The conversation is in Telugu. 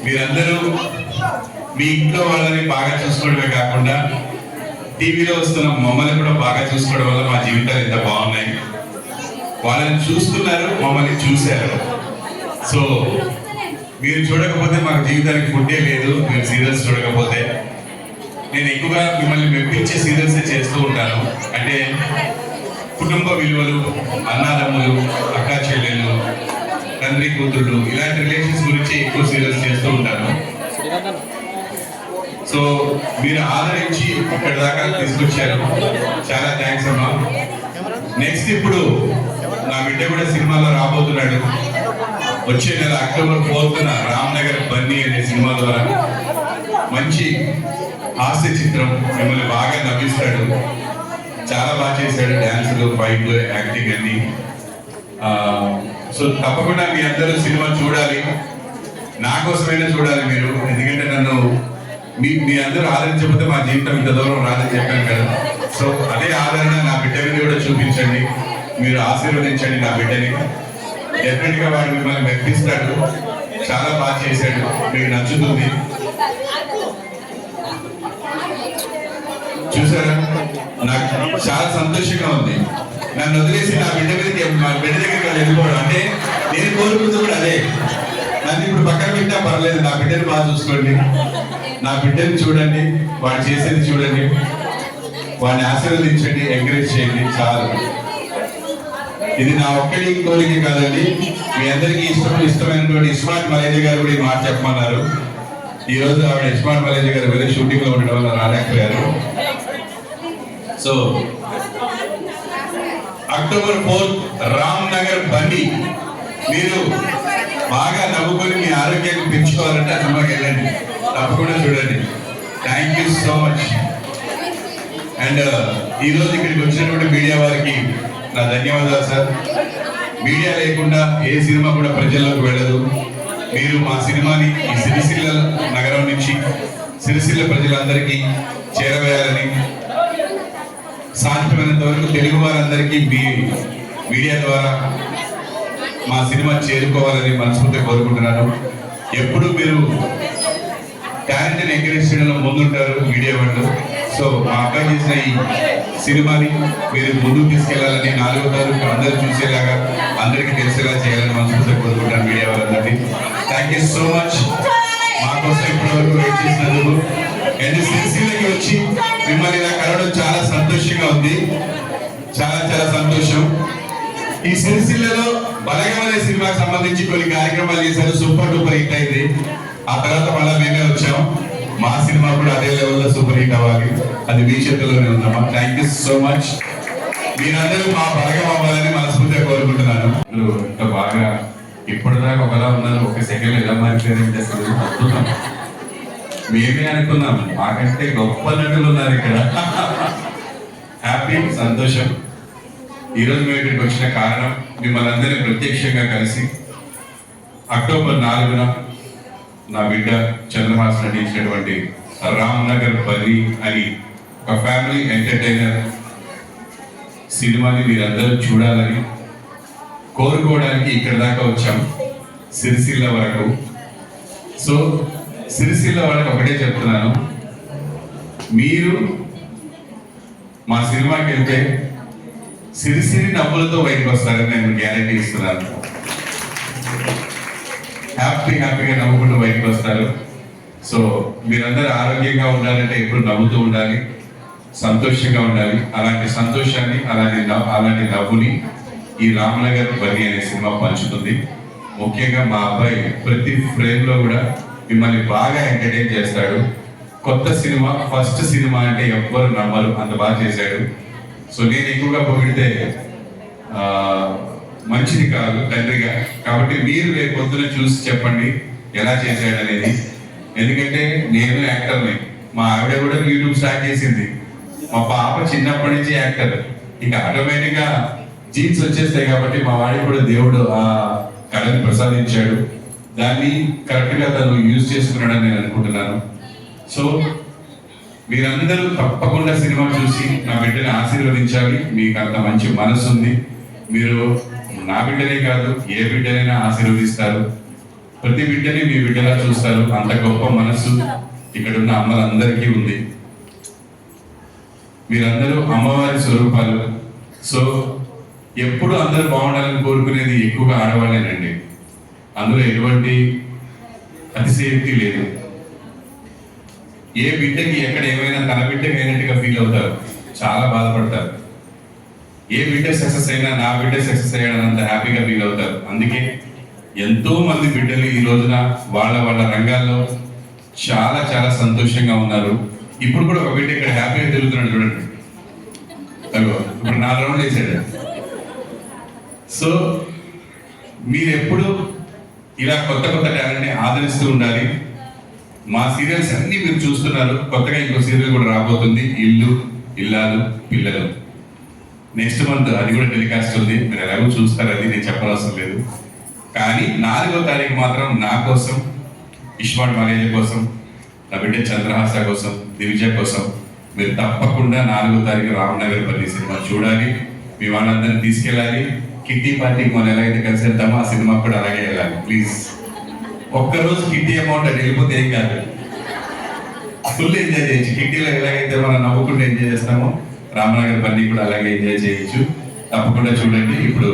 మీరందరూ మీ ఇంట్లో వాళ్ళని బాగా చూసుకోవడమే కాకుండా టీవీలో వస్తున్న మమ్మల్ని కూడా బాగా చూసుకోవడం వల్ల మా జీవితాలు ఎంత బాగున్నాయి. వాళ్ళని చూస్తున్నారు, మమ్మల్ని చూశారు. సో మీరు చూడకపోతే మాకు జీవితానికి ఫుడ్డే లేదు. మీరు సీరియల్స్ చూడకపోతే నేను ఎక్కువగా మిమ్మల్ని మెప్పించే సీరియల్సే చేస్తూ ఉంటాను. అంటే కుటుంబ విలువలు, అన్నాదమ్ములు, అక్కా చెల్లెళ్ళు, తండ్రి కూతుళ్ళు, ఇలాంటి రిలేషన్స్ గురించి ఎక్కువ సీరియల్స్ చేస్తూ ఉంటాను. సో మీరు ఆదరించి ఇక్కడ దాకా తీసుకొచ్చారు, చాలా థ్యాంక్స్ అమ్మా. నెక్స్ట్ ఇప్పుడు నా బిడ్డ కూడా సినిమాలో రాబోతున్నాడు. వచ్చే నెల అక్టోబర్ 4న రామ్నగర్ బన్నీ అనే సినిమా ద్వారా మంచి హాస్య చిత్రం, మిమ్మల్ని బాగా నవ్విస్తాడు. చాలా బాగా చేశాడు, డాన్సులు, ఫైట్లు, యాక్టింగ్ అన్ని. సో తప్పకుండా మీ అందరూ సినిమా చూడాలి, నా కోసమైనా చూడాలి మీరు. ఎందుకంటే నన్ను మీ అందరూ ఆదరించకపోతే మా జీవితం ఇంత దూరం రాదని చెప్పాను కదా. సో అదే ఆదరణ నా బిడ్డ మీద కూడా చూపించండి, మీరు ఆశీర్వదించండి నా బిడ్డని. డెఫినెట్ గా వాడు మిమ్మల్ని మెప్పిస్తాడు, చాలా బాగా చేశాడు, మీకు నచ్చుతుంది. చూసారా, నాకు చాలా సంతోషంగా ఉంది. నన్ను వదిలేసి నా బిడ్డ మీదకి, మా బిడ్డ దగ్గరికి వాళ్ళు వెళ్ళిపోవడం అంటే నేను కోరుకుంది కూడా అదే. నన్ను ఇప్పుడు పక్కన పెట్టినా పర్లేదు, నా బిడ్డని బాగా చూసుకోండి, నా బిడ్డని చూడండి, వాడు చేసేది చూడండి, వాడిని ఆశీర్వదించండి, ఎంకరేజ్ చేయండి, చాలు. ఇది నా ఒక్కడి కోరిక కాదండి, మీ అందరికీ ఇష్టమైనటువంటి ఇస్మార్ట్ మలేజ గారు కూడా ఈ మాట చెప్పమన్నారు. ఈ రోజు ఆవిడ ఇస్మార్ట్ మలేజ గారు వేరే షూటింగ్ లో ఉండడం వల్ల రాలేకపోయారు. సో అక్టోబర్ 4 రామ్నగర్ బండి, మీరు బాగా నవ్వుకొని మీ ఆరోగ్యాన్ని పెంచుకోవాలంటే ఆ సినిమాకి వెళ్ళండి, తప్పకుండా చూడండి. Thank you so much. And ఈ రోజు ఇక్కడికి వచ్చినటువంటి మీడియా వారికి నా ధన్యవాదాలు సార్. మీడియా లేకుండా ఏ సినిమా కూడా ప్రజల్లోకి వెళ్ళదు. మీరు మా సినిమాని ఈ సిరిసిల్ల నగరం నుంచి సిరిసిల్ల ప్రజలందరికీ చేరవేయాలని, సాధ్యమైనంత వరకు తెలుగు వారందరికీ మీ మీడియా ద్వారా మా సినిమా చేరుకోవాలని మనస్ఫూర్తిగా కోరుకుంటున్నాను. ఎప్పుడు మీరు టాలెంట్ని ఎంకరేజ్ చేయడంలో ముందుంటారు మీడియా వాళ్ళు. సో మా అబ్బాయి చేసిన ఈ సినిమాని మీరు ముందుకు తీసుకెళ్లాలని, 4వ తారీఖు అందరూ చూసేలాగా, అందరికీ తెలిసేలా చేయాలని మనస్ఫూర్తిగా కోరుకుంటాను మీడియా వాళ్ళందరికీ. థ్యాంక్ యూ సో మచ్ మా కోసం ఇప్పటి వరకు వెయిట్ చేసినందుకు. అండ్ సిరిసిల్లకి వచ్చి మిమ్మల్ని ఇలా కలవడం చాలా సంతోషంగా ఉంది, చాలా చాలా సంతోషం. ఈ సిరిసిల్లలో బలగం అనే సినిమాకి సంబంధించి కొన్ని కార్యక్రమాలు చేశారు, సూపర్ డూపర్ హిట్ అయింది. ఆ తర్వాత మళ్ళీ మేమే వచ్చాం. మా సినిమా కూడా అదే లెవెల్లో సూపర్ హిట్ అవ్వాలి, అది మీ చేతుల్లోనే ఉందమ్మా. Thank you so much. మీరందరూ మా బలగం అవ్వాలని మనస్ఫూర్తిగా కోరుకుంటున్నాను. ఇంత బాగా ఇప్పటిదాకా ఒకలా ఉన్నారు, ఒక సెకండ్ ఎలా మారిపోయారంటే అసలు అద్భుతం. మేమే అనుకున్నాం మాకంటే గొప్ప నటులు ఉన్నారు ఇక్కడ. హ్యాపీ, సంతోషం. ఈరోజు మేము ఇక్కడికి వచ్చిన కారణం మిమ్మల్ని అందరినీ ప్రత్యక్షంగా కలిసి అక్టోబర్ 4న నా బిడ్డ చంద్రహాస్ నటించినటువంటి రామ్నగర్ బన్నీ అని ఒక ఫ్యామిలీ ఎంటర్టైనర్ సినిమాని మీరందరూ చూడాలని కోరుకోవడానికి ఇక్కడ దాకా వచ్చాం, సిరిసిల్ల వరకు. సో సిరిసిల్ల వాళ్ళకి ఒకటే చెప్తున్నాను, మీరు మా సినిమాకి వెళ్తే సిరిసిరి నవ్వులతో బయటకు వస్తారని నేను గ్యారంటీ ఇస్తున్నాను. హ్యాపీగా నవ్వుకుంటూ బయటకు వస్తారు. సో మీరందరూ ఆరోగ్యంగా ఉండాలంటే ఎప్పుడు నవ్వుతూ ఉండాలి, సంతోషంగా ఉండాలి. అలాంటి సంతోషాన్ని, అలాంటి నవ్వుని ఈ రామ్నగర్ బన్నీ అనే సినిమా పంచుతుంది. ముఖ్యంగా మా అబ్బాయి ప్రతి ఫ్రేమ్ లో కూడా మిమ్మల్ని బాగా ఎంటర్టైన్ చేస్తాడు. కొత్త సినిమా, ఫస్ట్ సినిమా అంటే ఎవ్వరు నమ్మరు, అంత బాగా చేశాడు. సో నేను ఎక్కువగా పొగిడితే మంచిది కాదు తండ్రిగా, కాబట్టి మీరు రేపు పొద్దున చూసి చెప్పండి ఎలా చేశాడు అనేది. ఎందుకంటే నేను యాక్టర్ని, మా ఆవిడ కూడా యూట్యూబ్ స్టార్ట్ చేసింది, మా పాప చిన్నప్పటి నుంచి యాక్టర్. ఇక ఆటోమేటిక్గా జీన్స్ వచ్చేస్తాయి కాబట్టి మా వాడికి కూడా దేవుడు ఆ కళని ప్రసాదించాడు. దాన్ని కరెక్ట్గా తను యూజ్ చేసుకున్నాడని నేను అనుకుంటున్నాను. సో మీరందరూ తప్పకుండా సినిమా చూసి నా బిడ్డని ఆశీర్వదించాలి. మీకు అంత మంచి మనసు ఉంది, మీరు నా బిడ్డనే కాదు ఏ బిడ్డనైనా ఆశీర్వదిస్తారు. ప్రతి బిడ్డని మీ బిడ్డలా చూస్తారు. అంత గొప్ప మనసు ఇక్కడున్న అమ్మలందరికీ ఉంది. మీరందరూ అమ్మవారి స్వరూపాలు. సో ఎప్పుడు అందరూ బాగుండాలని కోరుకునేది ఎక్కువగా ఆడవాళ్ళేనండి. అందులో ఎటువంటి అతిశయోక్తి లేదు. ఏ బిడ్డకి ఎక్కడ ఏమైనా తన బిడ్డకి అయినట్టుగా ఫీల్ అవుతారు, చాలా బాధపడతారు. ఏ బిడ్డ సక్సెస్ అయినా నా బిడ్డ సక్సెస్ అయ్యాడనంత హ్యాపీగా ఫీల్ అవుతారు. అందుకే ఎంతో మంది బిడ్డలు ఈ రోజున వాళ్ళ వాళ్ళ రంగాల్లో చాలా చాలా సంతోషంగా ఉన్నారు. ఇప్పుడు కూడా ఒక బిడ్డ ఇక్కడ హ్యాపీగా తిరుగుతున్నాడు చూడండి. అగో ఇప్పుడు 4 రౌండ్లు వేసాడు. సో మీరు ఎప్పుడు ఇలా కొత్త కొత్త టాలెంట్ని ఆదరిస్తూ ఉండాలి. మా సీరియల్స్ అన్ని మీరు చూస్తున్నారు. కొత్తగా ఇంకో సీరియల్ కూడా రాబోతుంది, ఇల్లు ఇల్లాలు పిల్లలు. నెక్స్ట్ మంత్ అది కూడా టెలికాస్ట్ ఉంది. మీరు ఎలాగో చూస్తారు, అది నేను చెప్పనవసరం లేదు. కానీ 4వ తారీఖు మాత్రం నా కోసం, ఇష్మార్ట్ మలేజ కోసం, నా బిడ్డ చంద్రహాస కోసం, దివిజ కోసం మీరు తప్పకుండా 4వ తారీఖు రామనగర్పల్లి సినిమా చూడాలి. మీ వాళ్ళందరినీ తీసుకెళ్ళాలి. కిట్టి పార్టీకి మనం ఎలా అయితే కలిసి వెళ్తామో ఆ సినిమా కూడా అలాగే వెళ్ళాలి. ప్లీజ్ ఒక్కరోజు కిట్టి అమౌంట్ అది వెళ్ళిపోతే ఏం కాదు, ఫుల్ ఎంజాయ్ చేయొచ్చు. కిట్టీలో ఎలాగైతే మనం నవ్వుకుంటూ ఎంజాయ్ చేస్తామో రామనగర్పల్లి కూడా అలాగే ఎంజాయ్ చేయొచ్చు. తప్పకుండా చూడండి. ఇప్పుడు